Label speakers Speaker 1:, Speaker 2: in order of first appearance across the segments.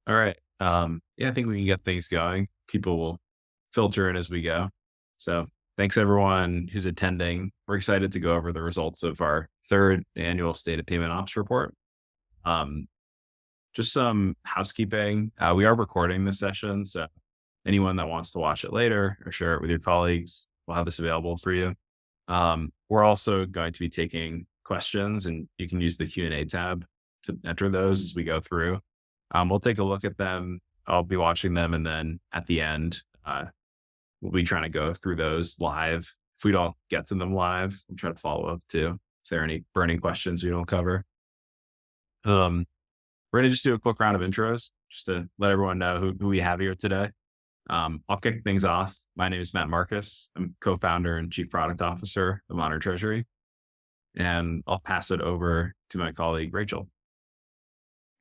Speaker 1: All right. Yeah, I think we can get things going. People will filter in as we go. So thanks everyone who's attending. We're excited to go over the results of our third annual State of Payment Ops report. Um, just some housekeeping. We are recording this session, so anyone that wants to watch it later or share it with your colleagues, we'll have this available for you. We're also going to be taking questions, and you can use the Q&A tab to enter those as we go through. We'll take a look at them. I'll be watching them, and then at the end, we'll be trying to go through those live. If we don't get to them live, we'll try to follow up too. If there are any burning questions we don't cover. We're going to just do a quick round of intros just to let everyone know who we have here today. I'll kick things off. My name is Matt Marcus. I'm co-founder and chief product officer of Modern Treasury. And I'll pass it over to my colleague, Rachel.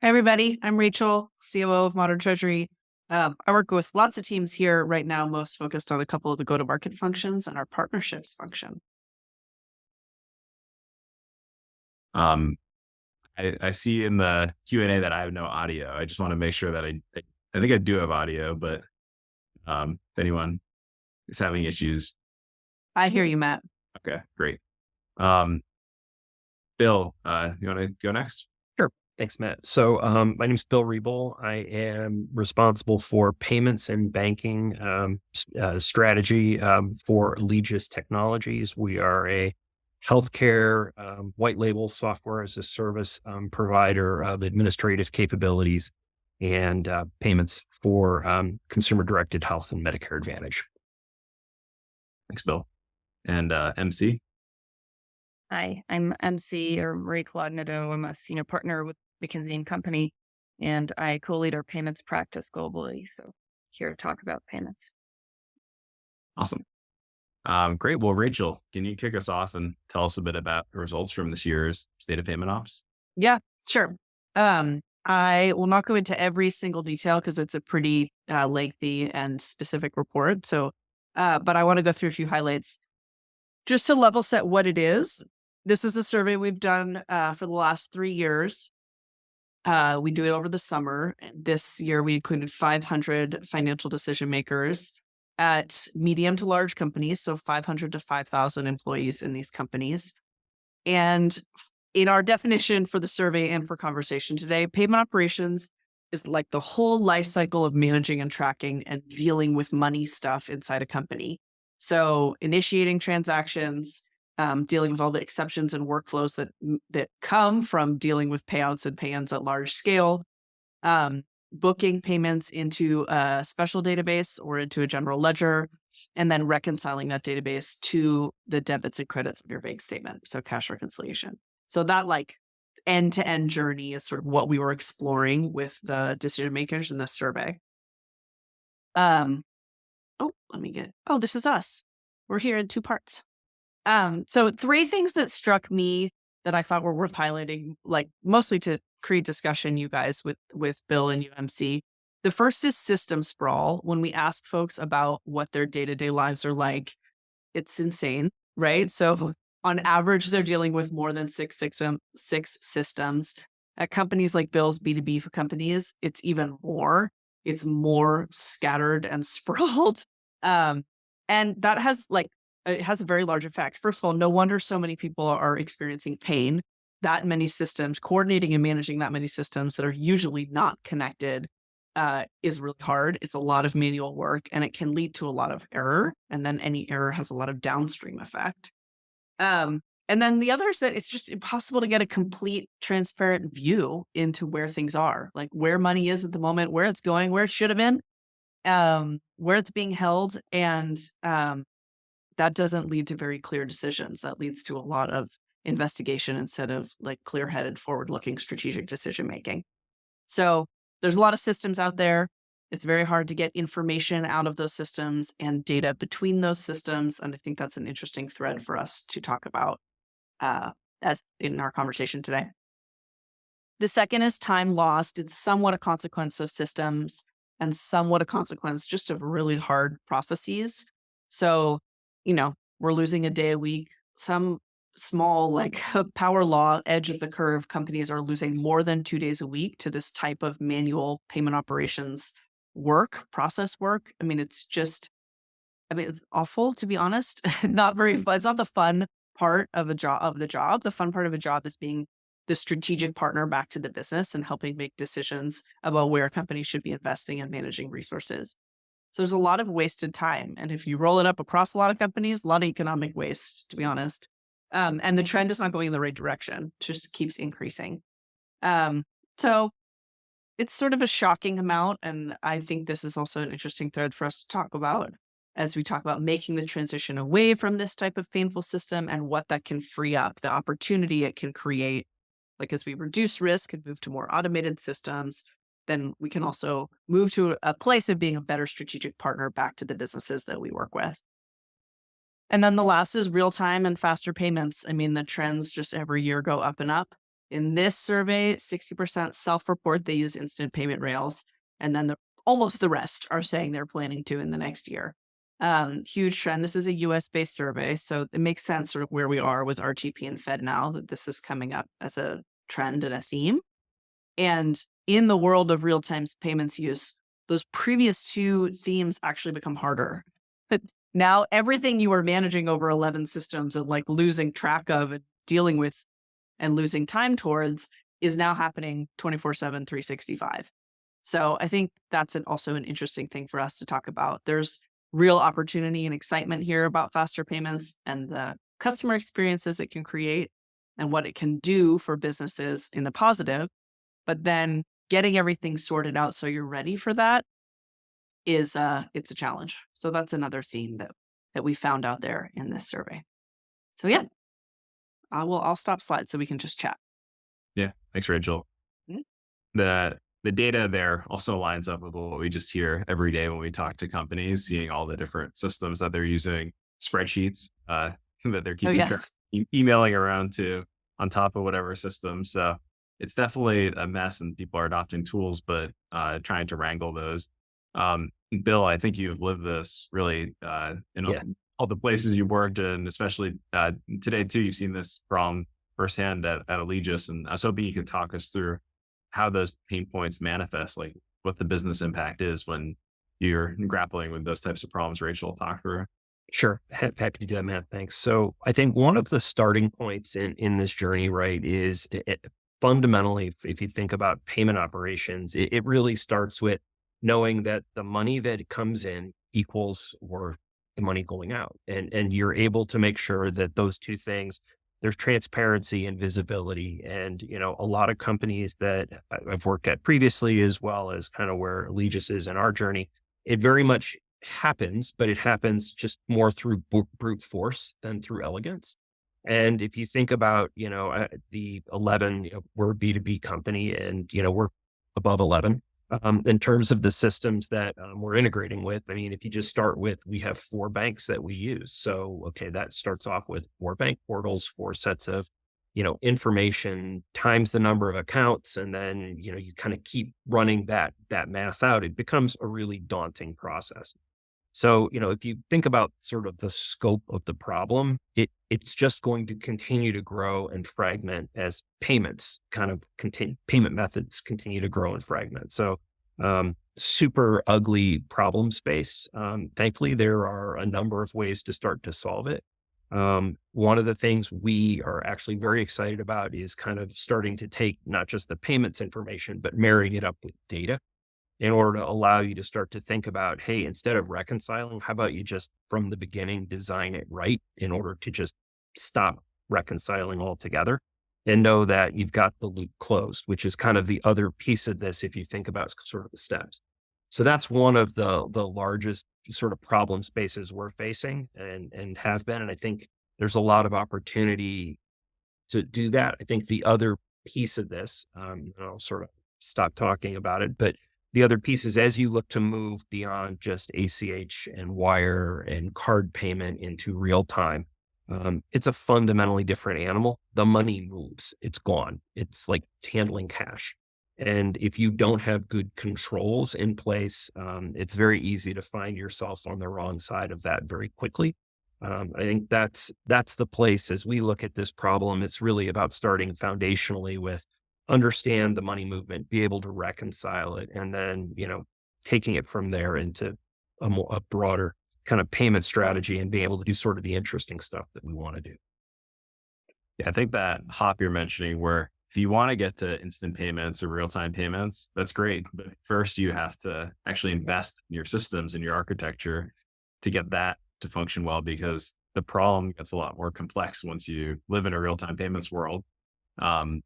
Speaker 2: Hey, everybody. I'm Rachel, COO of Modern Treasury. I work with lots of teams here right now, most focused on a couple of the go-to-market functions and our partnerships function.
Speaker 1: I see in the Q&A that I have no audio. I just want to make sure that I think I do have audio, but if anyone is having issues.
Speaker 2: I hear you, Matt.
Speaker 1: Okay, great. Bill, you want to go next?
Speaker 3: Sure. Thanks, Matt. So my name is Bill Riebel. I am responsible for payments and banking strategy for Legis Technologies. We are a healthcare white label software as a service provider of administrative capabilities and payments for consumer-directed health and Medicare Advantage.
Speaker 1: Thanks, Bill. And MC?
Speaker 4: Hi, I'm MC or Marie Claude Nadeau. I'm a senior partner with McKinsey & Company, and I co-lead our payments practice globally. So here to talk about payments.
Speaker 1: Awesome. Great. Well, Rachel, can you kick us off and tell us a bit about the results from this year's State of Payment Ops?
Speaker 2: Yeah, sure. I will not go into every single detail because it's a pretty lengthy and specific report. So, but I want to go through a few highlights just to level set what it is. This is a survey we've done for the last 3 years. We do it over the summer. This year, we included 500 financial decision makers at medium to large companies, so 500 to 5,000 employees in these companies. And in our definition for the survey and for conversation today, payment operations is like the whole life cycle of managing and tracking and dealing with money stuff inside a company. So initiating transactions, dealing with all the exceptions and workflows that come from dealing with payouts and pay-ins at large scale, booking payments into a special database or into a general ledger, and then reconciling that database to the debits and credits of your bank statement. So cash reconciliation. So that like end-to-end journey is sort of what we were exploring with the decision makers in the survey. This is us. We're here in 2 parts. So 3 things that struck me that I thought were worth highlighting, like mostly to create discussion, you guys, with Bill and UMC. The first is system sprawl. When we ask folks about what their day-to-day lives are like, it's insane, right? So on average, they're dealing with more than 6 systems. At companies like Bill's B2B companies, it's even more. It's more scattered and sprawled. And that has it has a very large effect. First of all, no wonder so many people are experiencing pain. That many systems, coordinating and managing that many systems that are usually not connected is really hard. It's a lot of manual work and it can lead to a lot of error. And then any error has a lot of downstream effect. And then the other is that it's just impossible to get a complete, transparent view into where things are, like where money is at the moment, where it's going, where it should have been, where it's being held. And that doesn't lead to very clear decisions. That leads to a lot of investigation instead of like clear-headed, forward-looking strategic decision-making. So there's a lot of systems out there. It's very hard to get information out of those systems and data between those systems. And I think that's an interesting thread for us to talk about as in our conversation today. The second is time lost. It's somewhat a consequence of systems and somewhat a consequence just of really hard processes. So, we're losing a day a week. Some small, like power law edge of the curve companies are losing more than 2 days a week to this type of manual payment operations process work. I mean, it's awful, to be honest. Not very fun. It's not the fun part of the job. The fun part of a job is being the strategic partner back to the business and helping make decisions about where a company should be investing and managing resources. So there's a lot of wasted time. And if you roll it up across a lot of companies, a lot of economic waste, to be honest. And the trend is not going in the right direction, it just keeps increasing. So it's sort of a shocking amount. And I think this is also an interesting thread for us to talk about as we talk about making the transition away from this type of painful system and what that can free up, the opportunity it can create. Like as we reduce risk and move to more automated systems, then we can also move to a place of being a better strategic partner back to the businesses that we work with. And then the last is real time and faster payments. I mean, the trends just every year go up and up. In this survey, 60% self-report they use instant payment rails, and then almost the rest are saying they're planning to in the next year. Huge trend. This is a US-based survey, so it makes sense sort of where we are with RTP and FedNow that this is coming up as a trend and a theme. And in the world of real-time payments use, those previous two themes actually become harder. But now everything you were managing over 11 systems and like losing track of and dealing with and losing time towards is now happening 24/7, 365. So I think that's also an interesting thing for us to talk about. There's real opportunity and excitement here about faster payments and the customer experiences it can create and what it can do for businesses in the positive. But then getting everything sorted out so you're ready for that is it's a challenge. So that's another theme that we found out there in this survey. So yeah, I'll stop slide so we can just chat.
Speaker 1: Yeah. Thanks, Rachel.
Speaker 2: Mhm.
Speaker 1: The data there also lines up with what we just hear every day when we talk to companies, seeing all the different systems that they're using, spreadsheets that they're
Speaker 2: Oh
Speaker 1: keeping
Speaker 2: yeah.
Speaker 1: track, emailing around to on top of whatever system. So it's definitely a mess, and people are adopting tools, but trying to wrangle those. Bill, I think you've lived this really in
Speaker 3: Yeah.
Speaker 1: all the places you've worked, and especially today too. You've seen this problem firsthand at Allegis, and I was hoping you could talk us through how those pain points manifest, like what the business impact is when you're grappling with those types of problems. Rachel, talk through.
Speaker 3: Sure. Happy to do that, Matt. Thanks. So I think one of the starting points in this journey, right, is fundamentally, if you think about payment operations, it really starts with knowing that the money that comes in equals or the money going out. And you're able to make sure that those two things, there's transparency and visibility. And, a lot of companies that I've worked at previously, as well as kind of where Allegis is in our journey, it very much happens, but it happens just more through brute force than through elegance. And if you think about, the 11, we're a B2B company and, we're above 11. In terms of the systems that we're integrating with, I mean, if you just start with, we have 4 banks that we use. So, okay, that starts off with 4 bank portals, 4 sets of, information times the number of accounts. And then, you kind of keep running that math out. It becomes a really daunting process. So, if you think about sort of the scope of the problem, it's just going to continue to grow and fragment as payments payment methods continue to grow and fragment. So, super ugly problem space. Thankfully, there are a number of ways to start to solve it. One of the things we are actually very excited about is kind of starting to take not just the payments information, but marrying it up with data, in order to allow you to start to think about, hey, instead of reconciling, how about you just from the beginning design it right in order to just stop reconciling altogether and know that you've got the loop closed, which is kind of the other piece of this if you think about sort of the steps. So that's one of the largest sort of problem spaces we're facing and have been. And I think there's a lot of opportunity to do that. I think the other piece of this, I'll sort of stop talking about it, but the other piece is as you look to move beyond just ACH and wire and card payment into real time, it's a fundamentally different animal. The money moves, it's gone. It's like handling cash. And if you don't have good controls in place, it's very easy to find yourself on the wrong side of that very quickly. I think that's the place as we look at this problem. It's really about starting foundationally with understand the money movement, be able to reconcile it, and then taking it from there into a broader kind of payment strategy and being able to do sort of the interesting stuff that we want to do.
Speaker 1: Yeah, I think that hop you're mentioning, where if you want to get to instant payments or real time payments, that's great. But first, you have to actually invest in your systems and your architecture to get that to function well, because the problem gets a lot more complex once you live in a real time payments world. Um,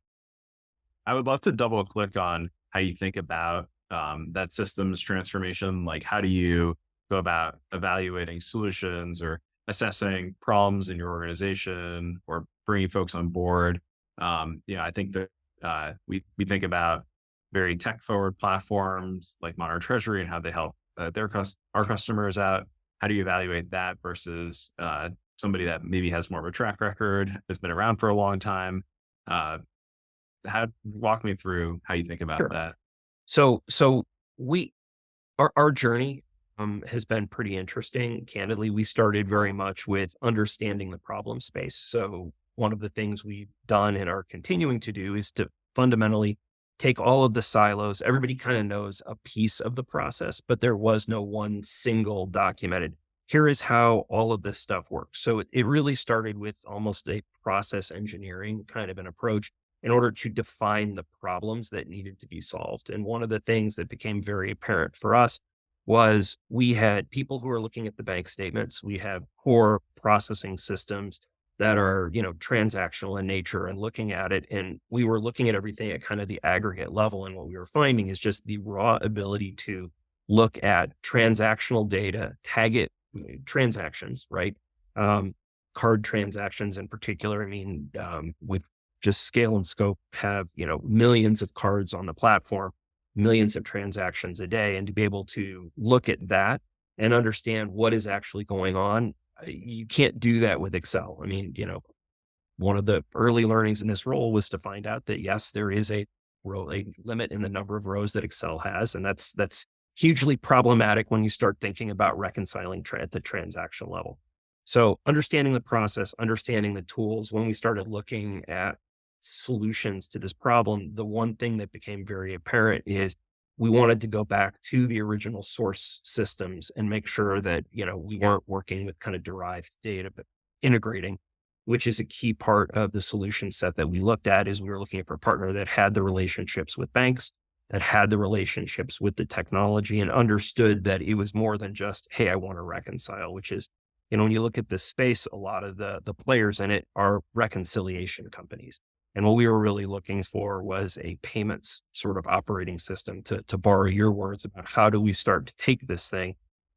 Speaker 1: I would love to double click on how you think about that systems transformation. Like, how do you go about evaluating solutions or assessing problems in your organization or bringing folks on board? I think that we think about very tech forward platforms like Modern Treasury and how they help our customers out. How do you evaluate that versus somebody that maybe has more of a track record, has been around for a long time? Uh, how walk me through how you think about
Speaker 3: Sure.
Speaker 1: that.
Speaker 3: So we our journey has been pretty interesting. Candidly, we started very much with understanding the problem space. So one of the things we've done and are continuing to do is to fundamentally take all of the silos. Everybody kind of knows a piece of the process, but there was no one single documented. Here is how all of this stuff works. So it really started with almost a process engineering kind of an approach in order to define the problems that needed to be solved. And one of the things that became very apparent for us was we had people who are looking at the bank statements. We have core processing systems that are, transactional in nature and looking at it. And we were looking at everything at kind of the aggregate level. And what we were finding is just the raw ability to look at transactional data, tag it transactions, right? Um, Card transactions in particular. I mean, with just scale and scope, have, millions of cards on the platform, millions of transactions a day. And to be able to look at that and understand what is actually going on, you can't do that with Excel. I mean, one of the early learnings in this role was to find out that yes, there is a limit in the number of rows that Excel has. And that's hugely problematic when you start thinking about reconciling at the transaction level. So understanding the process, understanding the tools, when we started looking at solutions to this problem, the one thing that became very apparent is we wanted to go back to the original source systems and make sure that, we weren't working with kind of derived data, but integrating, which is a key part of the solution set that we looked at. Is we were looking for a partner that had the relationships with banks, that had the relationships with the technology, and understood that it was more than just, hey, I want to reconcile, which is, when you look at this space, a lot of the players in it are reconciliation companies. And what we were really looking for was a payments sort of operating system, to borrow your words, about how do we start to take this thing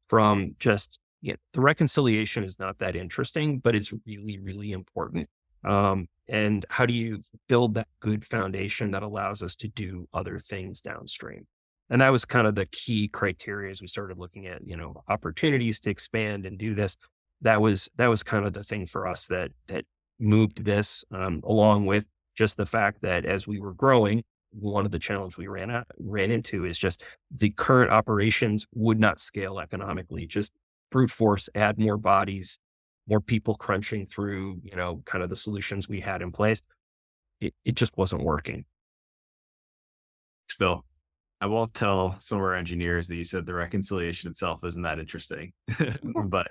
Speaker 3: from just, the reconciliation is not that interesting, but it's really, really important. And how do you build that good foundation that allows us to do other things downstream? And that was kind of the key criteria as we started looking at, opportunities to expand and do this. That was kind of the thing for us that moved this, along with just the fact that as we were growing, one of the challenges we ran into is just the current operations would not scale economically. Just brute force, add more bodies, more people crunching through, kind of the solutions we had in place. It just wasn't working.
Speaker 1: Still, I won't tell some of our engineers that you said the reconciliation itself isn't that interesting, but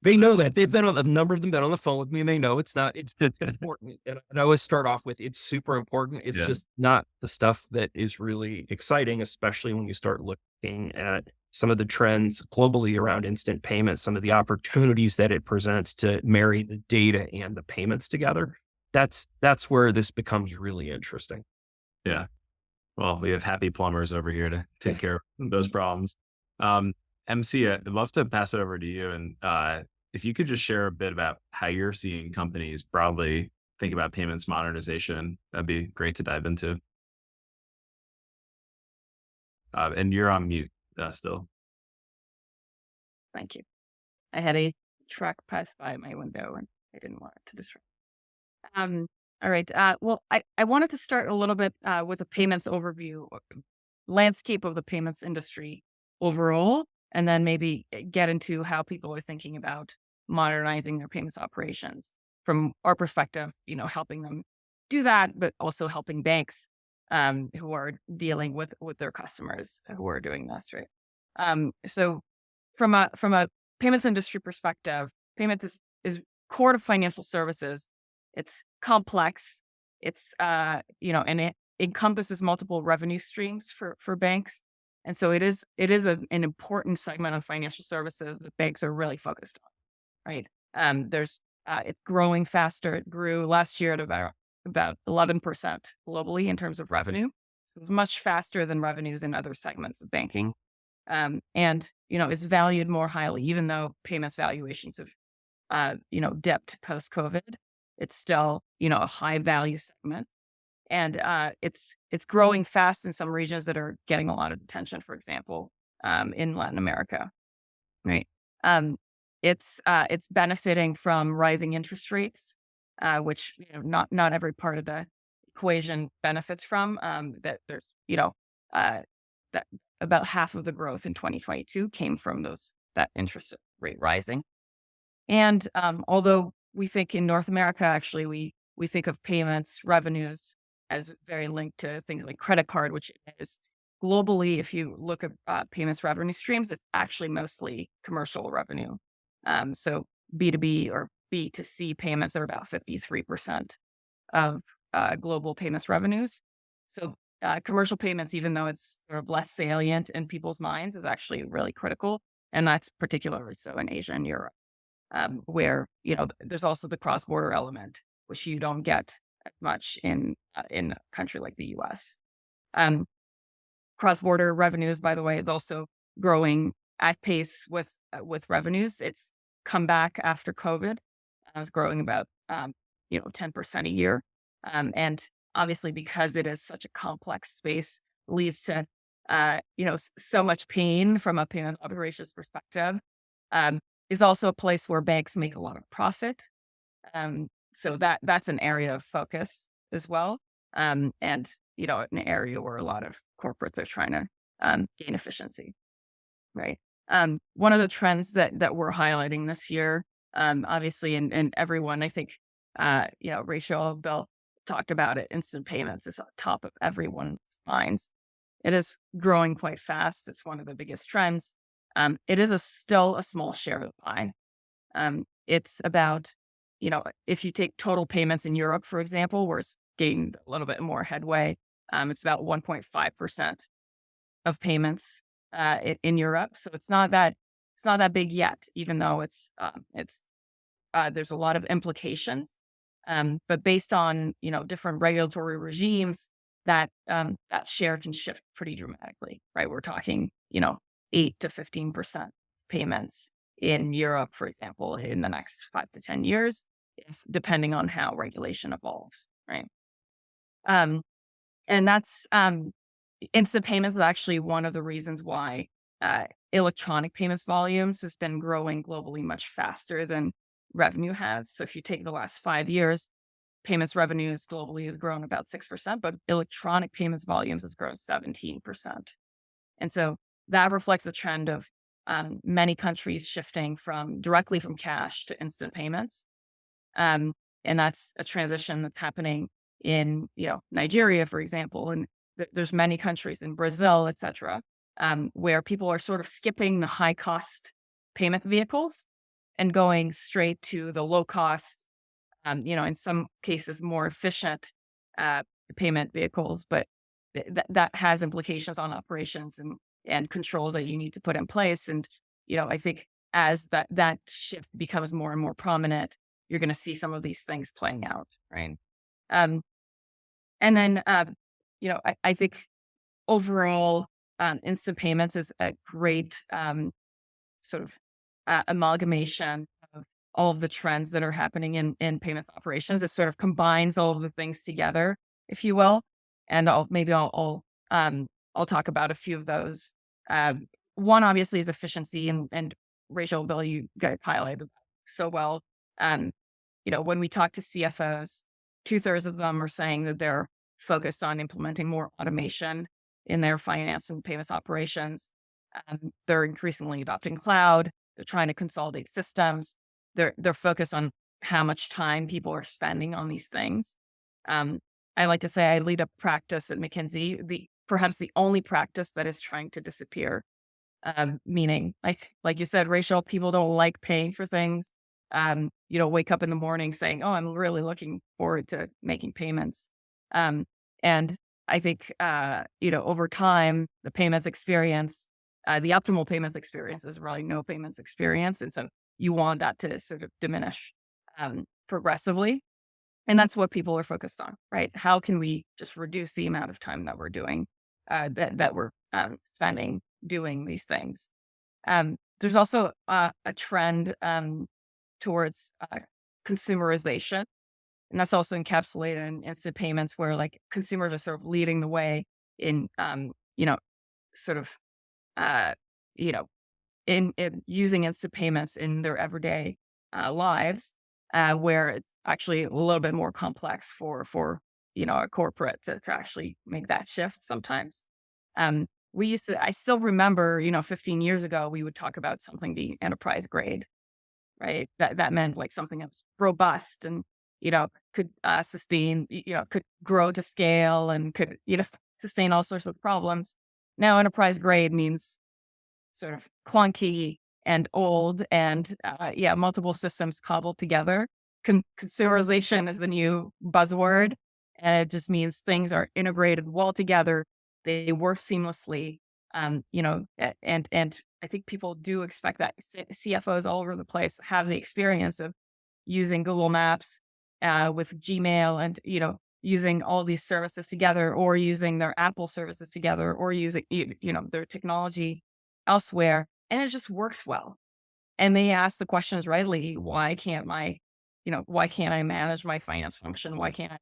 Speaker 3: They know that. They've been on a number of them been on the phone with me, and they know it's not, it's important. And I always start off with, it's super important. It's
Speaker 1: yeah,
Speaker 3: just not the stuff that is really exciting, especially when you start looking at some of the trends globally around instant payments, some of the opportunities that it presents to marry the data and the payments together. That's where this becomes really interesting.
Speaker 1: yeah. Well, we have happy plumbers over here to take care of those problems. Um, MC, I'd love to pass it over to you. And if you could just share a bit about how you're seeing companies broadly think about payments modernization, that'd be great to dive into. And you're on mute still.
Speaker 4: Thank you. I had a truck pass by my window and I didn't want it to disrupt. Um, all right. Well, I wanted to start a little bit with a payments overview, landscape of the payments industry overall, and then maybe get into how people are thinking about modernizing their payments operations. From our perspective, helping them do that, but also helping banks who are dealing with their customers who are doing this, right? So from a payments industry perspective, payments is core to financial services. It's complex. It's and it encompasses multiple revenue streams for banks. And so an important segment of financial services that banks are really focused on, right? There's It's growing faster. It grew last year at about 11% globally in terms of revenue. So it's much faster than revenues in other segments of banking. And it's valued more highly, even though payments valuations have dipped post COVID. It's still a high value segment, and it's growing fast in some regions that are getting a lot of attention. For example, in Latin America, right? Um, it's benefiting from rising interest rates, which not every part of the equation benefits from. That there's that about half of the growth in 2022 came from that interest rate rising. And although we think in North America, actually, we think of payments revenues as very linked to things like credit card, which is globally, if you look at payments revenue streams, it's actually mostly commercial revenue. So B2B or B2C payments are about 53% of global payments revenues. So commercial payments, even though it's sort of less salient in people's minds, is actually really critical. And that's particularly so in Asia and Europe, where there's also the cross-border element, which you don't get as much in a country like the U.S. Cross-border revenues, by the way, is also growing at pace with revenues. It's come back after COVID. It's growing about 10% a year, and obviously because it is such a complex space, leads to so much pain from a payment operations perspective. Is also a place where banks make a lot of profit. So that's an area of focus as well. And an area where a lot of corporates are trying to gain efficiency, right? One of the trends that we're highlighting this year, obviously, and everyone, I think, Rachel, Bill talked about it. Instant payments is on top of everyone's minds. It is growing quite fast. It's one of the biggest trends. It is still a small share of the pie. It's about, if you take total payments in Europe, for example, where it's gained a little bit more headway, it's about 1.5% of payments in Europe. So it's not that big yet, even though there's a lot of implications. But based on different regulatory regimes, that share can shift pretty dramatically, right? We're talking 8 to 15% payments in Europe, for example, in the next 5 to 10 years, depending on how regulation evolves, right? And that's instant payments is actually one of the reasons why electronic payments volumes has been growing globally much faster than revenue has. So if you take the last 5 years, payments revenues globally has grown about 6%, but electronic payments volumes has grown 17%. And so that reflects a trend of many countries shifting directly from cash to instant payments. And that's a transition that's happening in Nigeria, for example, and there's many countries in Brazil, et cetera, where people are sort of skipping the high cost payment vehicles and going straight to the low cost, in some cases more efficient payment vehicles, but that has implications on operations and controls that you need to put in place. And I think as that shift becomes more and more prominent, you're going to see some of these things playing out, right? And then I think overall, instant payments is a great sort of amalgamation of all of the trends that are happening in payments operations. It sort of combines all of the things together, if you will. And I'll talk about a few of those. One obviously is efficiency, and Rachel, Bill, you guys highlighted so well. When we talk to CFOs, 2/3 of them are saying that they're focused on implementing more automation in their finance and payments operations. They're increasingly adopting cloud. They're trying to consolidate systems. they're focused on how much time people are spending on these things. Um, I like to say I lead a practice at McKinsey, perhaps the only practice that is trying to disappear. Meaning, like you said, Rachel, people don't like paying for things. Wake up in the morning saying, "Oh, I'm really looking forward to making payments." Um, and I think over time, the payments experience, the optimal payments experience is really no payments experience, and so you want that to sort of diminish progressively. And that's what people are focused on, right? How can we just reduce the amount of time that we're doing, that we're spending doing these things? There's also a trend towards consumerization, and that's also encapsulated in instant payments, where like consumers are sort of leading the way in, sort of, uh, you know, in using instant payments in their everyday lives, where it's actually a little bit more complex for a corporate to actually make that shift sometimes. I still remember, 15 years ago, we would talk about something being enterprise grade, right? That meant like something that was robust and, could sustain, could grow to scale and could, sustain all sorts of problems. Now, enterprise grade means sort of clunky and old and multiple systems cobbled together. Consumerization is the new buzzword, and it just means things are integrated well together. They work seamlessly. And I think people do expect that. CFOs all over the place have the experience of using Google Maps with Gmail, and using all these services together, or using their Apple services together, or using their technology elsewhere, and it just works well. And they ask the questions rightly, why can't I manage my finance function? Why can't I,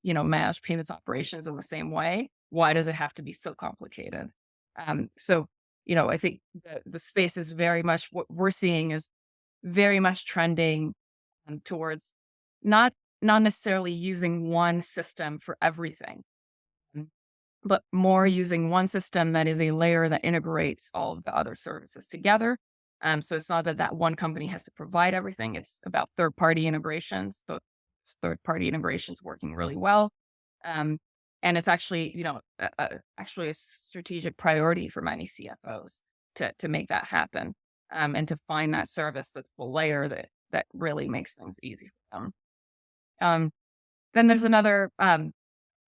Speaker 4: manage payments operations in the same way? Why does it have to be so complicated? So, I think the space is very much, what we're seeing is very much trending towards not not necessarily using one system for everything, but more using one system that is a layer that integrates all of the other services together. So it's not that that one company has to provide everything. It's about third-party integrations. Those third-party integrations working really well. Um, and it's actually, actually a strategic priority for many CFOs to make that happen, and to find that service that's the layer that really makes things easy for them. Um, then there's another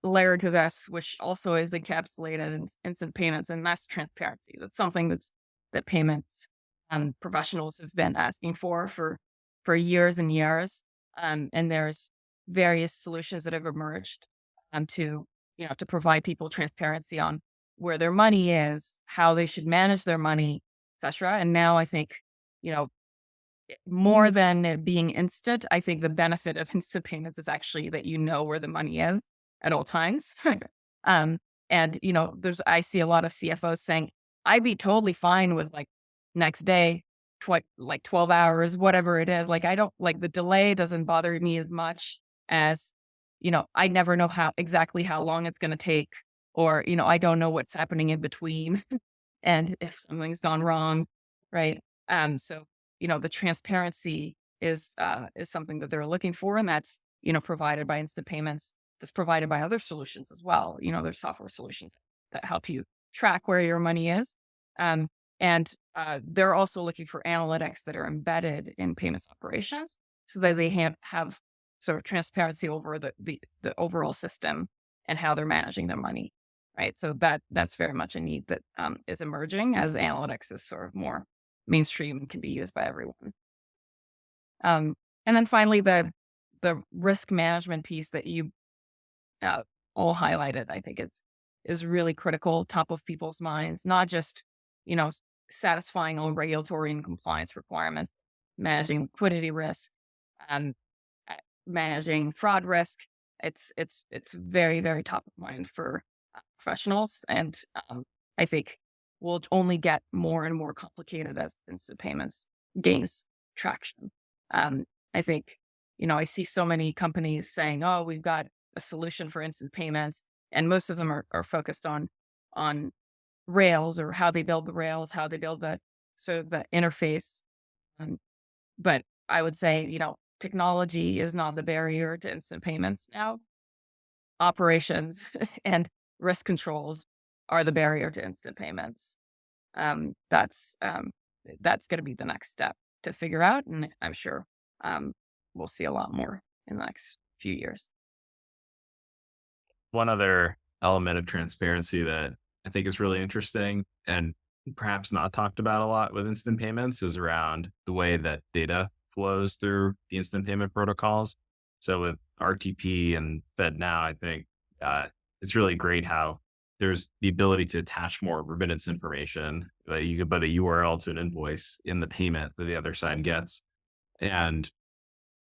Speaker 4: layer to this, which also is encapsulated in instant payments, and that's transparency. That's something that payments professionals have been asking for years and years. And there's various solutions that have emerged to provide people transparency on where their money is, how they should manage their money, etc. And now I think, you know, more than it being instant, I think the benefit of instant payments is actually that you know where the money is at all times. um, and I see a lot of CFOs saying, "I'd be totally fine with like next day, like 12 hours, whatever it is. Like I don't like the delay doesn't bother me as much as I never know how long it's going to take, or I don't know what's happening in between, and if something's gone wrong, right? So the transparency is something that they're looking for, and that's provided by instant payments. That's provided by other solutions as well. There's software solutions that help you track where your money is, um, and they're also looking for analytics that are embedded in payments operations, so that they have sort of transparency over the overall system and how they're managing their money. Right. So that's very much a need that is emerging as analytics is sort of more mainstream and can be used by everyone. And then finally, the risk management piece that you uh, all highlighted, I think is really critical, top of people's minds, not just, satisfying all regulatory and compliance requirements, managing liquidity risk, um, managing fraud risk. It's very, very top of mind for professionals. And I think will only get more and more complicated as instant payments gains traction. Um, I think, I see so many companies saying, "Oh, we've got a solution for instant payments," and most of them are focused on Rails, or how they build the Rails, how they build the interface. Um, but I would say, technology is not the barrier to instant payments now. Operations and risk controls are the barrier to instant payments. Um, that's um, that's going to be the next step to figure out, and I'm sure um, we'll see a lot more in the next few years.
Speaker 1: One other element of transparency that I think is really interesting and perhaps not talked about a lot with instant payments is around the way that data flows through the instant payment protocols. So with RTP and FedNow, I think it's really great how there's the ability to attach more remittance information. Like you could put a URL to an invoice in the payment that the other side gets. And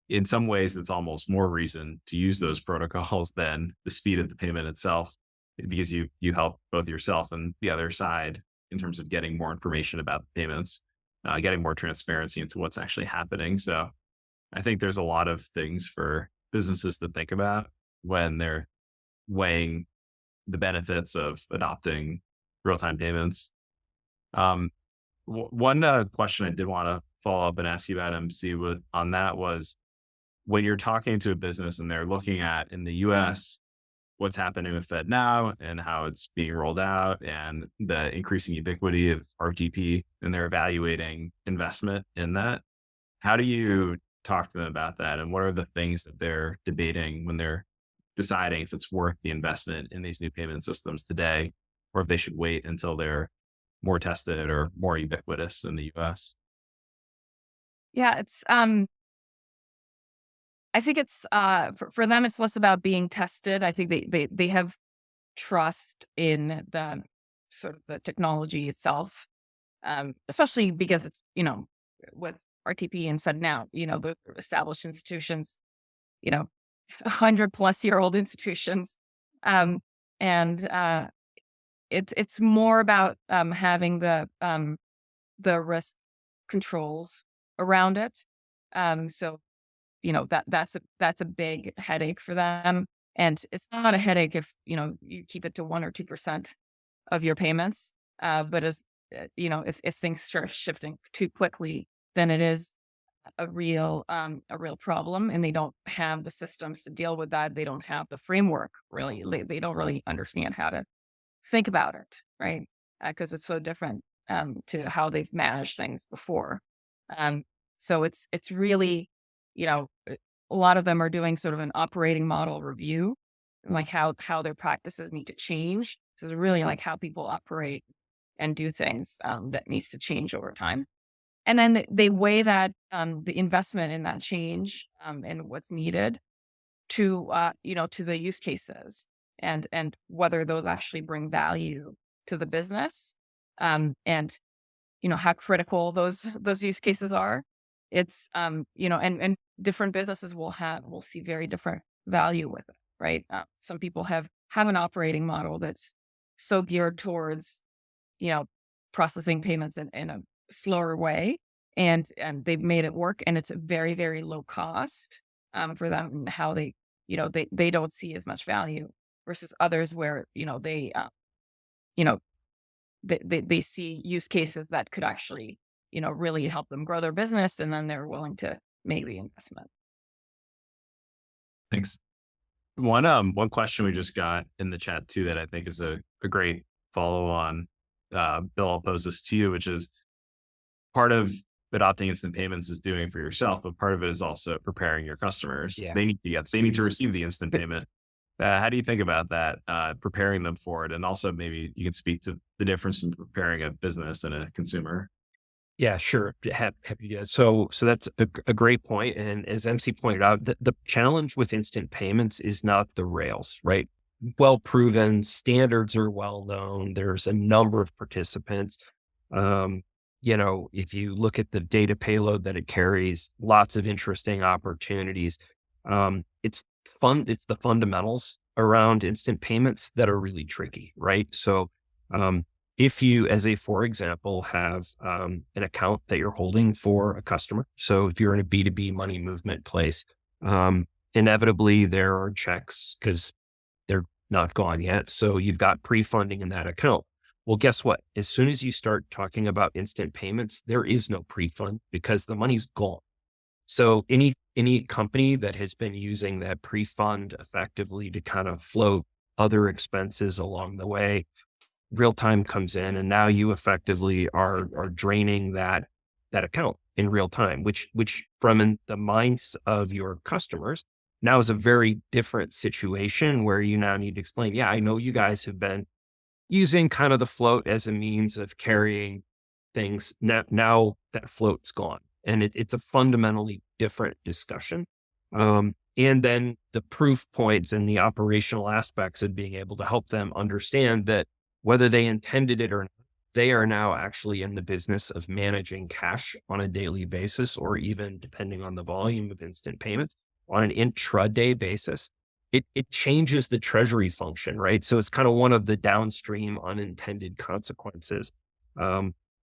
Speaker 1: in some ways, it's almost more reason to use those protocols than the speed of the payment itself, because you help both yourself and the other side in terms of getting more information about the payments, getting more transparency into what's actually happening. So I think there's a lot of things for businesses to think about when they're weighing the benefits of adopting real time payments. Um, One question I did want to follow up and ask you about on that was when you're talking to a business and they're looking at in the US what's happening with FedNow and how it's being rolled out and the increasing ubiquity of RTP, and they're evaluating investment in that. How do you talk to them about that? And what are the things that they're debating when they're deciding if it's worth the investment in these new payment systems today, or if they should wait until they're more tested or more ubiquitous in the US?
Speaker 4: Yeah, I think it's for them it's less about being tested. I think they have trust in the sort of the technology itself, especially because it's, with RTP and said now, the established institutions, 100-plus-year-old institutions. Um, and it's more about having the risk controls around it. So that's a big headache for them. And it's not a headache if, you keep it to 1 or 2% of your payments. But if things start shifting too quickly, then it is a real problem, and they don't have the systems to deal with that. They don't have the framework really. They don't really understand how to think about it, right? Because it's so different to how they've managed things before. Um, so it's really, a lot of them are doing sort of an operating model review, like how their practices need to change. So it's really like how people operate and do things that needs to change over time. And then they weigh that the investment in that change and what's needed to the use cases and whether those actually bring value to the business, and how critical those use cases are. It's and different businesses will see very different value with it, right? Some people have an operating model that's so geared towards you know processing payments in a slower way, and they've made it work, and it's a very, very low cost for them, and how they don't see as much value versus others where you know they see use cases that could actually really help them grow their business, and then they're willing to make the investment.
Speaker 1: Thanks. One question we just got in the chat too that I think is a great follow on. Bill, I'll pose this to you, which is part of adopting instant payments is doing for yourself, but part of it is also preparing your customers.
Speaker 3: Yeah.
Speaker 1: They need to receive the instant payment. How do you think about that? Preparing them for it, and also maybe you can speak to the difference in preparing a business and a consumer.
Speaker 3: Yeah, sure. Happy to. So that's a great point. And as MC pointed out, the challenge with instant payments is not the rails, right? Well proven, standards are well known. There's a number of participants. If you look at the data payload that it carries, lots of interesting opportunities. It's fun. It's the fundamentals around instant payments that are really tricky, right? So, if you, for example, have an account that you're holding for a customer, so if you're in a B2B money movement place, inevitably there are checks because they're not gone yet. So you've got pre-funding in that account. Well, guess what? As soon as you start talking about instant payments, there is no pre-fund because the money's gone. So any company that has been using that pre-fund effectively to kind of float other expenses along the way, real time comes in, and now you effectively are draining that account in real time, which from the minds of your customers now is a very different situation where you now need to explain, yeah, I know you guys have been using kind of the float as a means of carrying things. Now that float's gone, and it's a fundamentally different discussion. And then the proof points and the operational aspects of being able to help them understand that whether they intended it or not, they are now actually in the business of managing cash on a daily basis, or even depending on the volume of instant payments on an intraday basis. It changes the treasury function, right? So it's kind of one of the downstream unintended consequences.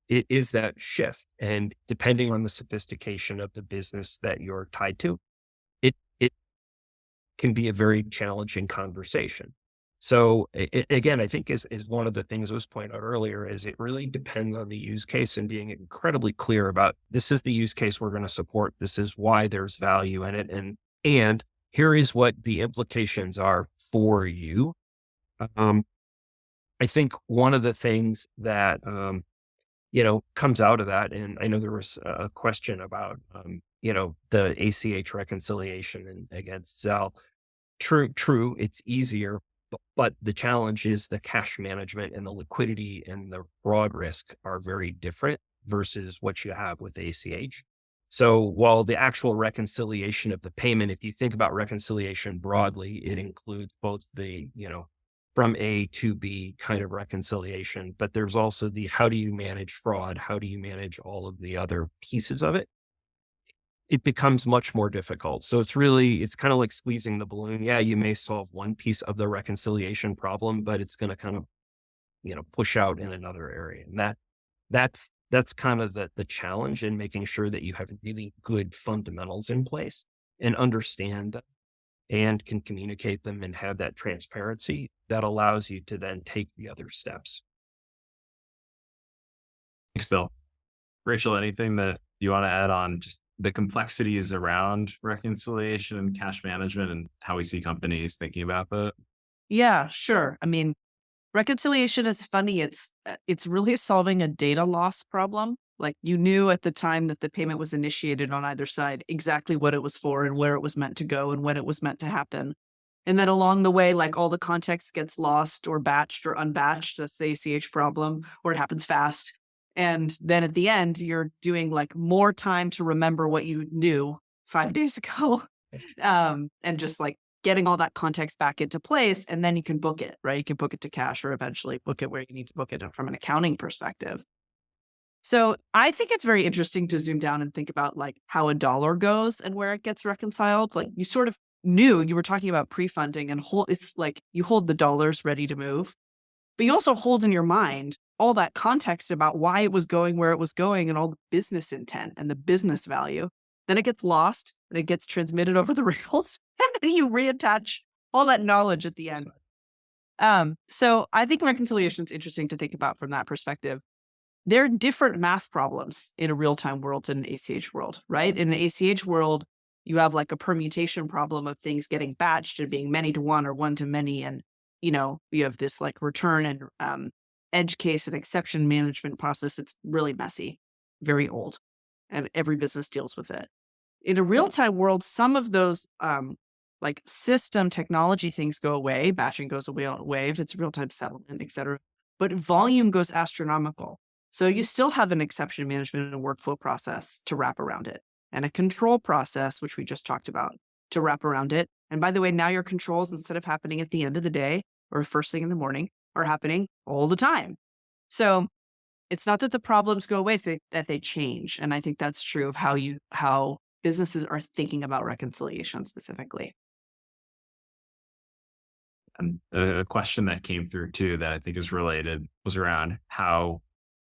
Speaker 3: It is that shift. And depending on the sophistication of the business that you're tied to, it can be a very challenging conversation. So again, I think is one of the things that was pointed out earlier is it really depends on the use case and being incredibly clear about this is the use case we're going to support. This is why there's value in it. And here is what the implications are for you. Um, I think one of the things that, comes out of that, and I know there was a question about, the ACH reconciliation and against Zelle. True, it's easier, but the challenge is the cash management and the liquidity and the fraud risk are very different versus what you have with ACH. So while the actual reconciliation of the payment, if you think about reconciliation broadly, it includes both the, from A to B kind of reconciliation, but there's also the how do you manage fraud? How do you manage all of the other pieces of it? It becomes much more difficult. So it's kind of like squeezing the balloon. Yeah, you may solve one piece of the reconciliation problem, but it's going to kind of, push out in another area. And that's kind of the challenge in making sure that you have really good fundamentals in place and understand and can communicate them and have that transparency that allows you to then take the other steps.
Speaker 1: Thanks, Bill. Rachel, anything that you want to add on just the complexities around reconciliation and cash management and how we see companies thinking about that?
Speaker 2: Yeah, sure. I mean, reconciliation is funny. It's really solving a data loss problem. Like you knew at the time that the payment was initiated on either side exactly what it was for and where it was meant to go and when it was meant to happen. And then along the way, like all the context gets lost or batched or unbatched. That's the ACH problem, or it happens fast. And then at the end, you're doing like more time to remember what you knew 5 days ago. And just like getting all that context back into place. And then you can book it, right? You can book it to cash or eventually book it where you need to book it from an accounting perspective. So I think it's very interesting to zoom down and think about like how a dollar goes and where it gets reconciled. Like you sort of knew you were talking about pre-funding and it's like you hold the dollars ready to move, but you also hold in your mind all that context about why it was going where it was going and all the business intent and the business value. Then it gets lost and it gets transmitted over the rails and then you reattach all that knowledge at the end. So I think reconciliation is interesting to think about from that perspective. There are different math problems in a real-time world and an ACH world, right? In an ACH world, you have like a permutation problem of things getting batched and being many to one or one to many. And, you have this like return and edge case and exception management process. It's really messy, very old, and every business deals with it. In a real-time world, some of those like system technology things go away. Batching goes away if it's real-time settlement, et cetera. But volume goes astronomical. So you still have an exception management and a workflow process to wrap around it and a control process, which we just talked about, to wrap around it. And by the way, now your controls, instead of happening at the end of the day or first thing in the morning, are happening all the time. So it's not that the problems go away, it's that they change. And I think that's true of how businesses are thinking about reconciliation specifically.
Speaker 1: And a question that came through too that I think is related was around how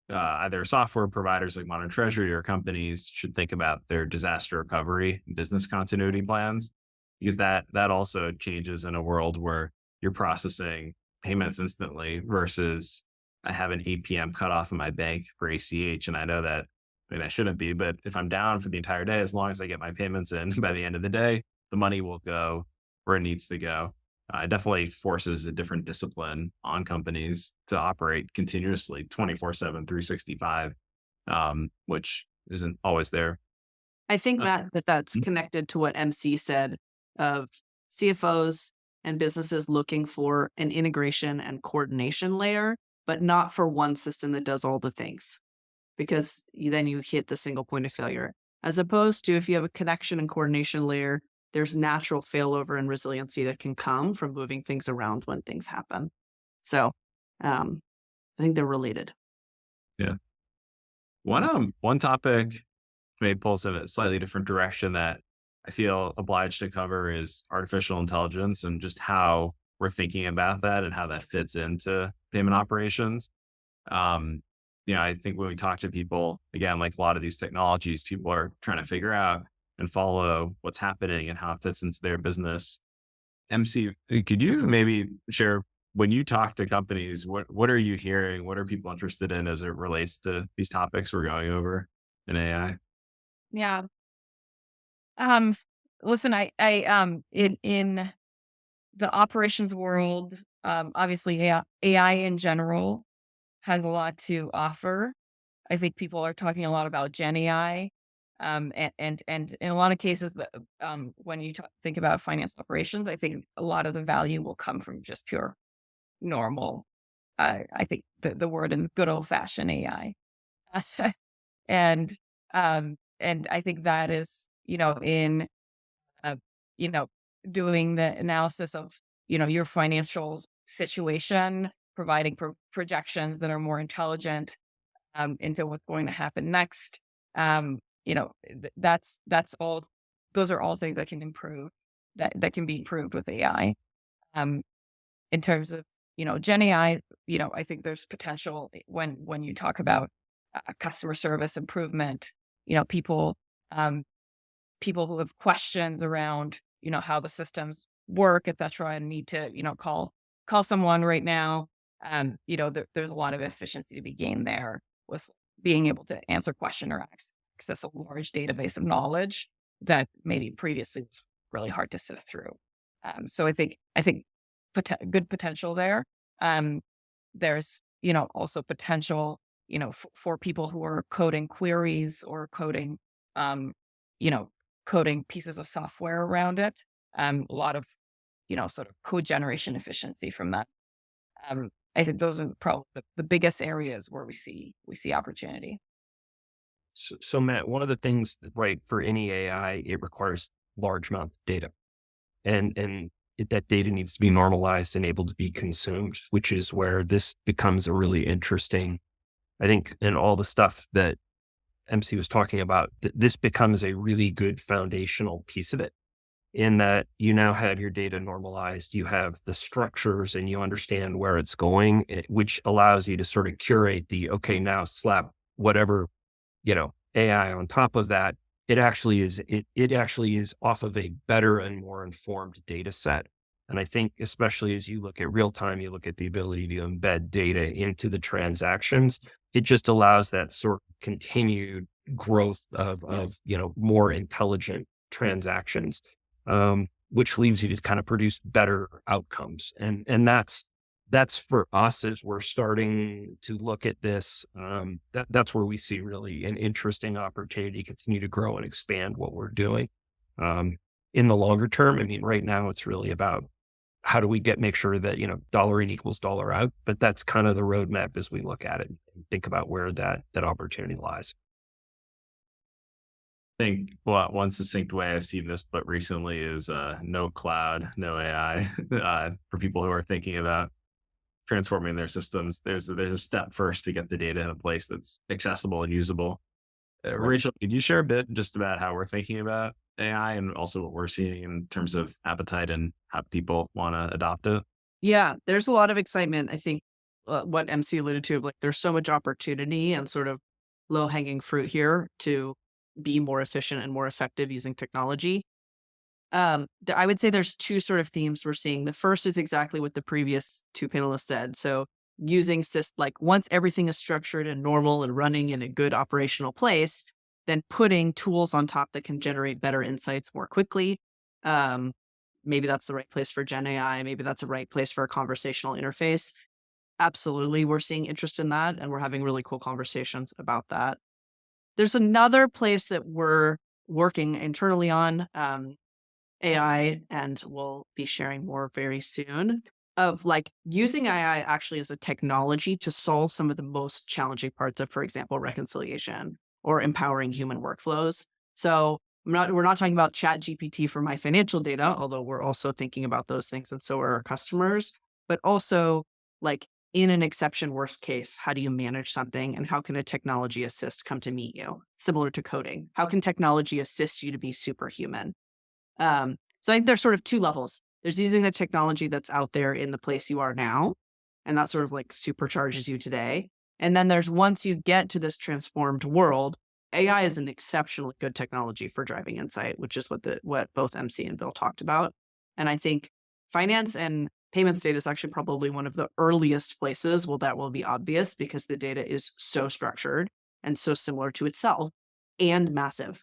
Speaker 1: either software providers like Modern Treasury or companies should think about their disaster recovery and business continuity plans, because that also changes in a world where you're processing payments instantly versus I have an APM cut off in my bank for ACH. And I know that I mean, I shouldn't be, but if I'm down for the entire day, as long as I get my payments in by the end of the day, the money will go where it needs to go. It definitely forces a different discipline on companies to operate continuously 24/7, 365, which isn't always there.
Speaker 2: I think,
Speaker 1: Uh,
Speaker 2: Matt, that's
Speaker 1: mm,
Speaker 2: connected to what MC said of CFOs and businesses looking for an integration and coordination layer, but not for one system that does all the things, because then you hit the single point of failure. As opposed to if you have a connection and coordination layer, there's natural failover and resiliency that can come from moving things around when things happen. So um, I think they're related.
Speaker 1: yeah. One topic may pull us in a slightly different direction that I feel obliged to cover is artificial intelligence and just how we're thinking about that and how that fits into payment operations. Um, I think when we talk to people, again, like a lot of these technologies, people are trying to figure out and follow what's happening and how it fits into their business. MC, could you maybe share when you talk to companies, what are you hearing? What are people interested in as it relates to these topics we're going over in AI?
Speaker 4: Yeah. Um, Listen, in the operations world, obviously AI in general has a lot to offer. I think people are talking a lot about Gen AI. And in a lot of cases, when you think about finance operations, I think a lot of the value will come from just pure normal. I think the word in good old fashioned AI, and and I think that is in uh, you know doing the analysis of your financial situation, providing projections that are more intelligent into what's going to happen next. That's all. Those are all things that can improve that can be improved with AI. Um, in terms of Gen AI, I think there's potential when you talk about customer service improvement. You know, people who have questions around how the systems work, etc., and need to call someone right now. There's a lot of efficiency to be gained there with being able to answer question or access a large database of knowledge that maybe previously was really hard to sift through. So I think good potential there. Um, there's also potential for people who are coding queries or um, you know coding pieces of software around it. A lot of sort of code generation efficiency from that. I think those are probably the biggest areas where we see opportunity.
Speaker 3: So, Matt, one of the things, right, for any AI, it requires large amount of data, and that data needs to be normalized and able to be consumed, which is where this becomes a really interesting. I think in all the stuff that MC was talking about, this becomes a really good foundational piece of it. In that you now have your data normalized, you have the structures, and you understand where it's going, which allows you to sort of curate the okay, now slap whatever AI on top of that. It actually is off of a better and more informed data set. And I think especially as you look at real time, you look at the ability to embed data into the transactions, it just allows that sort of continued growth of more intelligent transactions, which leaves you to kind of produce better outcomes. And that's for us as we're starting to look at this. That's where we see really an interesting opportunity to continue to grow and expand what we're doing. Um, in the longer term, I mean, right now it's really about how do we make sure that, dollar in equals dollar out, but that's kind of the roadmap as we look at it and think about where that opportunity lies.
Speaker 1: Think one succinct way I've seen this put recently is no cloud, no AI. For people who are thinking about transforming their systems, there's a step first to get the data in a place that's accessible and usable.
Speaker 3: Right.
Speaker 1: Rachel, could you share a bit just about how we're thinking about AI and also what we're seeing in terms of appetite and how people want to adopt it?
Speaker 2: Yeah, there's a lot of excitement. I think what MC alluded to, like there's so much opportunity and sort of low hanging fruit here to be more efficient and more effective using technology. I would say there's two sort of themes we're seeing. The first is exactly what the previous two panelists said. So using like once everything is structured and normal and running in a good operational place, then putting tools on top that can generate better insights more quickly. Maybe that's the right place for Gen AI. Maybe that's the right place for a conversational interface. Absolutely, we're seeing interest in that, and we're having really cool conversations about that. There's another place that we're working internally on, AI, and we'll be sharing more very soon, of like using AI actually as a technology to solve some of the most challenging parts of, for example, reconciliation or empowering human workflows. So we're not talking about Chat GPT for my financial data, although we're also thinking about those things, and so are our customers, but also like in an exception worst case, how do you manage something and how can a technology assist come to meet you? Similar to coding. How can technology assist you to be superhuman? So I think there's sort of two levels. There's using the technology that's out there in the place you are now, and that sort of like supercharges you today. And then there's once you get to this transformed world, AI is an exceptionally good technology for driving insight, which is what both MC and Bill talked about. And I think finance and payments data is actually probably one of the earliest places that will be obvious because the data is so structured and so similar to itself and massive.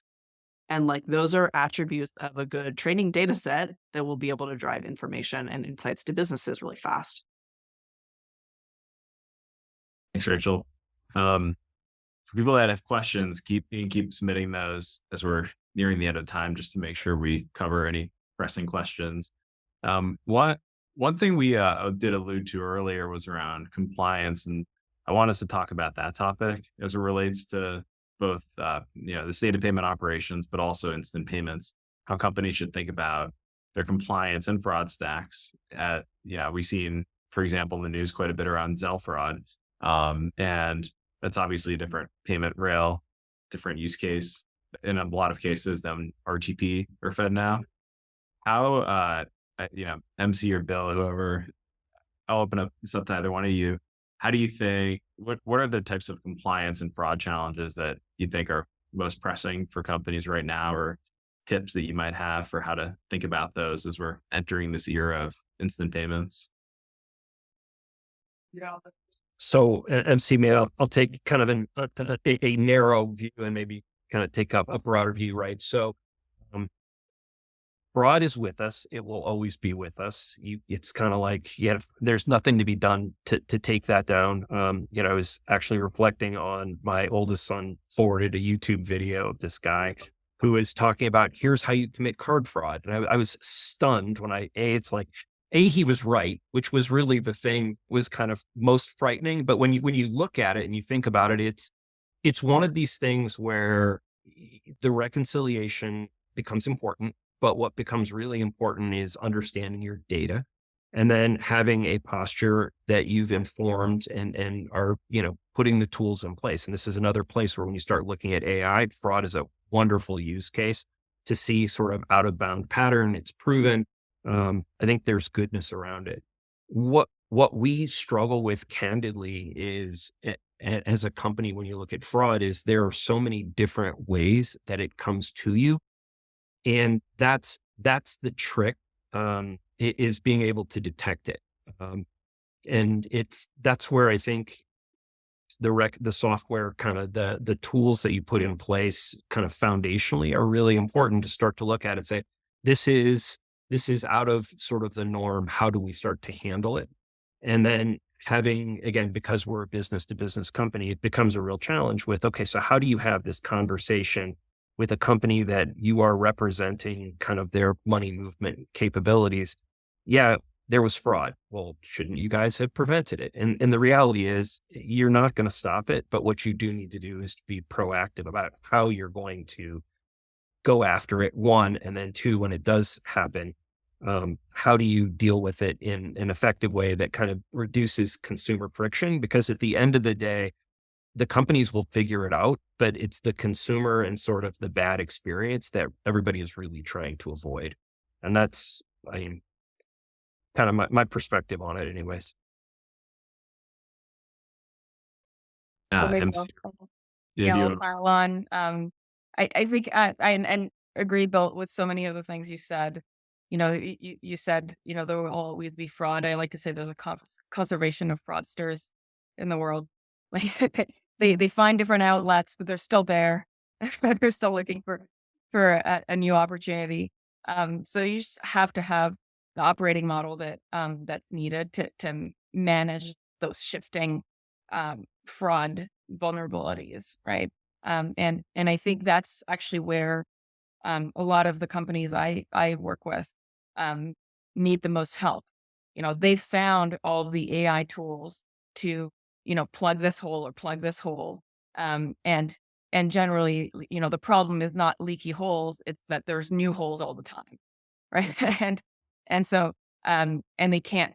Speaker 2: And like those are attributes of a good training data set that will be able to drive information and insights to businesses really fast.
Speaker 1: Thanks, Rachel. For people that have questions, keep submitting those as we're nearing the end of time, just to make sure we cover any pressing questions. One thing we did allude to earlier was around compliance, and I want us to talk about that topic as it relates to both the state of payment operations, but also instant payments. How companies should think about their compliance and fraud stacks. We've seen, for example, in the news quite a bit around Zelle fraud, and that's obviously a different payment rail, different use case in a lot of cases than RTP or FedNow. How, MC or Bill, whoever, I'll open up this up to either one of you. How do you think, what are the types of compliance and fraud challenges that you think are most pressing for companies right now, or tips that you might have for how to think about those as we're entering this era of instant payments?
Speaker 3: Yeah. So MC, maybe I'll take kind of a narrow view and maybe kind of take up a broader view, right? So um, fraud is with us. It will always be with us. It's kind of like, there's nothing to be done to take that down. I was actually reflecting on my oldest son forwarded a YouTube video of this guy who is talking about, here's how you commit card fraud. And I was stunned when it's like, he was right, which was really the thing was kind of most frightening. But when you look at it and you think about it, it's one of these things where the reconciliation becomes important. But what becomes really important is understanding your data and then having a posture that you've informed and are, putting the tools in place. And this is another place where when you start looking at AI, fraud is a wonderful use case to see sort of out of bound pattern. It's proven. I think there's goodness around it. What we struggle with candidly is as a company, when you look at fraud, is there are so many different ways that it comes to you. And that's the trick, is being able to detect it. And that's where I think the software, kind of the tools that you put in place kind of foundationally are really important to start to look at and say, this is out of sort of the norm. How do we start to handle it? And then having, again, because we're a business to business company, it becomes a real challenge with, okay, so how do you have this conversation with a company that you are representing kind of their money movement capabilities? Yeah, there was fraud. Well, shouldn't you guys have prevented it? And the reality is you're not going to stop it. But what you do need to do is to be proactive about how you're going to go after it, one, and then two, when it does happen, how do you deal with it in an effective way that kind of reduces consumer friction? Because at the end of the day, the companies will figure it out, but it's the consumer and sort of the bad experience that everybody is really trying to avoid. And that's, kind of my perspective on it anyways.
Speaker 4: So maybe
Speaker 1: MC.
Speaker 4: Yeah,
Speaker 1: Do
Speaker 4: I'll
Speaker 1: you,
Speaker 4: pile on. I think I and agree, Bill, with so many of the things you said. you said, there will always be fraud. I like to say there's a conservation of fraudsters in the world. Like they find different outlets, but they're still there. They're still looking for a new opportunity. So you just have to have the operating model that's needed to manage those shifting fraud vulnerabilities, right? And I think that's actually where a lot of the companies I work with um, need the most help. They've found all the AI tools to plug this hole or plug this hole, and generally, the problem is not leaky holes; it's that there's new holes all the time, right? And so and they can't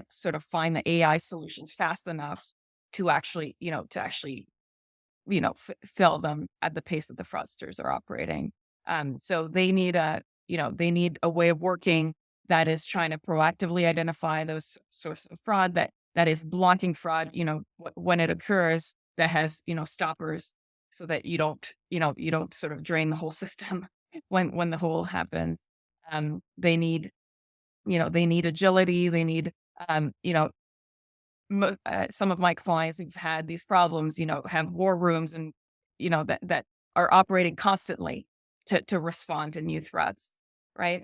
Speaker 4: sort of find the AI solutions fast enough to actually fill them at the pace that the fraudsters are operating. So they need a way of working that is trying to proactively identify those sources of fraud, that is blocking fraud, when it occurs, that has, stoppers, so that you don't sort of drain the whole system when the hole happens. They need agility. They need, um, you know, some of my clients who've had these problems, have war rooms, and that are operating constantly to respond to new threats, right?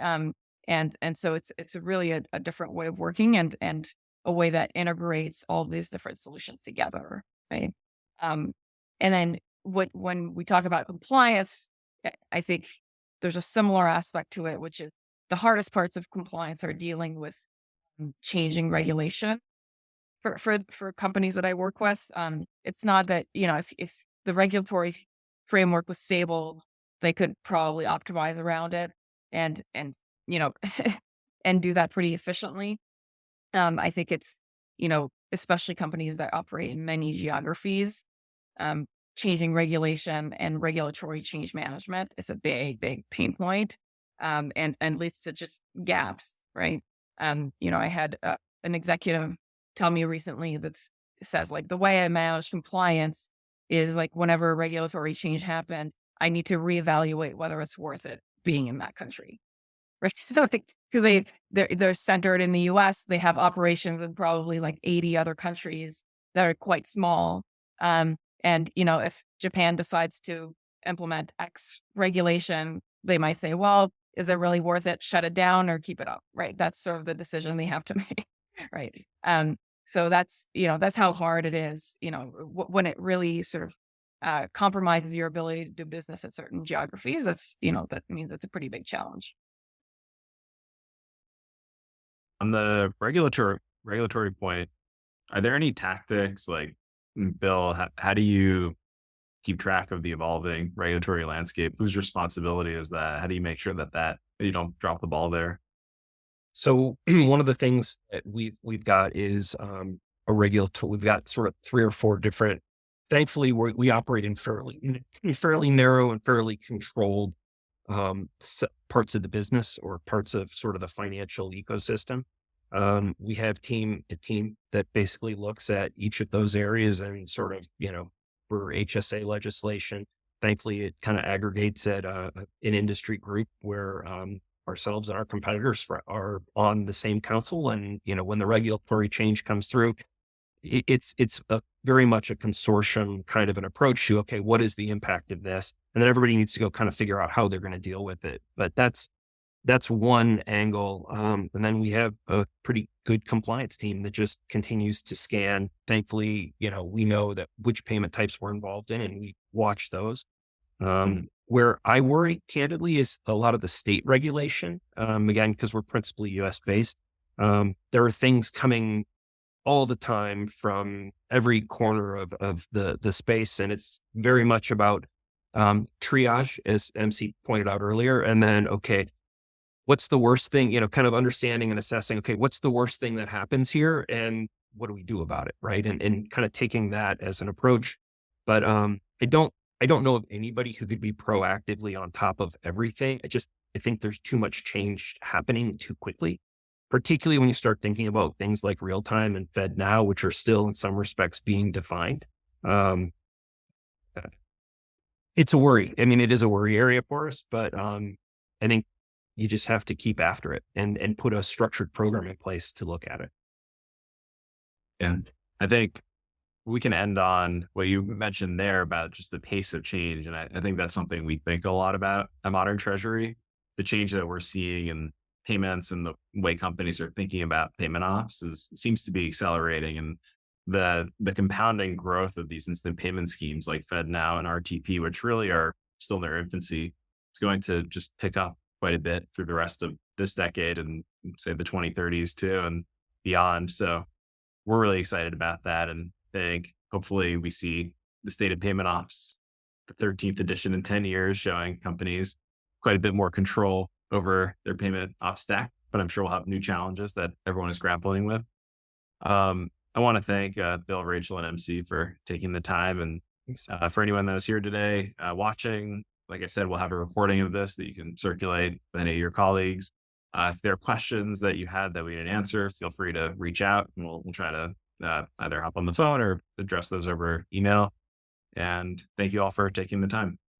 Speaker 4: And so it's really a different way of working, and a way that integrates all these different solutions together, right? Um, and then when we talk about compliance, I think there's a similar aspect to it, which is the hardest parts of compliance are dealing with changing regulation for companies that I work with. It's not that, if the regulatory framework was stable, they could probably optimize around it, and you know and do that pretty efficiently. I think it's, especially companies that operate in many geographies, um, changing regulation and regulatory change management is a big, big pain point, and leads to just gaps, right? I had an executive tell me recently that says, like, the way I manage compliance is, like, whenever a regulatory change happens, I need to reevaluate whether it's worth it being in that country. Right? So, like, 'cause they're centered in the US, they have operations in probably like 80 other countries that are quite small. And, if Japan decides to implement X regulation, they might say, well, is it really worth it? Shut it down or keep it up, right? That's sort of the decision they have to make, right? So that's how hard it is, when it really sort of compromises your ability to do business in certain geographies. That means it's a pretty big challenge.
Speaker 1: On the regulatory point, are there any tactics like Bill? How do you keep track of the evolving regulatory landscape? Whose responsibility is that? How do you make sure that you don't drop the ball there?
Speaker 3: So one of the things that we've got is a regulatory. We've got sort of three or four different. Thankfully, we operate in fairly narrow and fairly controlled parts of the business, or parts of sort of the financial ecosystem. We have a team that basically looks at each of those areas, and sort of, for HSA legislation, thankfully it kind of aggregates at an industry group where ourselves and our competitors are on the same council. And, when the regulatory change comes through, it's very much a consortium kind of an approach to, okay, what is the impact of this? And then everybody needs to go kind of figure out how they're going to deal with it. But that's one angle. And then we have a pretty good compliance team that just continues to scan. Thankfully, we know that which payment types we're involved in, and we watch those. Where I worry, candidly, is a lot of the state regulation. Again, because we're principally US based. There are things coming all the time from every corner of the space. And it's very much about triage, as MC pointed out earlier. And then, okay, what's the worst thing, kind of understanding and assessing, okay, what's the worst thing that happens here? And what do we do about it? Right. And kind of taking that as an approach. But I don't know of anybody who could be proactively on top of everything. I think there's too much change happening too quickly, particularly when you start thinking about things like real time and Fed now, which are still in some respects being defined. Um, uh, it's a worry. I mean, it is a worry area for us, but I think You just have to keep after it and put a structured program in place to look at it.
Speaker 1: And I think we can end on what you mentioned there about just the pace of change. And I think that's something we think a lot about at Modern Treasury. The change that we're seeing in payments and the way companies are thinking about payment ops seems to be accelerating. And the compounding growth of these instant payment schemes like FedNow and RTP, which really are still in their infancy, is going to just pick up quite a bit through the rest of this decade and say the 2030s too and beyond. So we're really excited about that and think hopefully we see the state of payment ops, the 13th edition in 10 years, showing companies quite a bit more control over their payment ops stack. But I'm sure we'll have new challenges that everyone is grappling with. I want to thank Bill, Rachel, and MC for taking the time. And
Speaker 3: Thanks.
Speaker 1: for anyone that was here today watching, like I said, we'll have a recording of this that you can circulate with any of your colleagues. If there are questions that you had that we didn't answer, feel free to reach out and we'll try to either hop on the phone or address those over email. And thank you all for taking the time.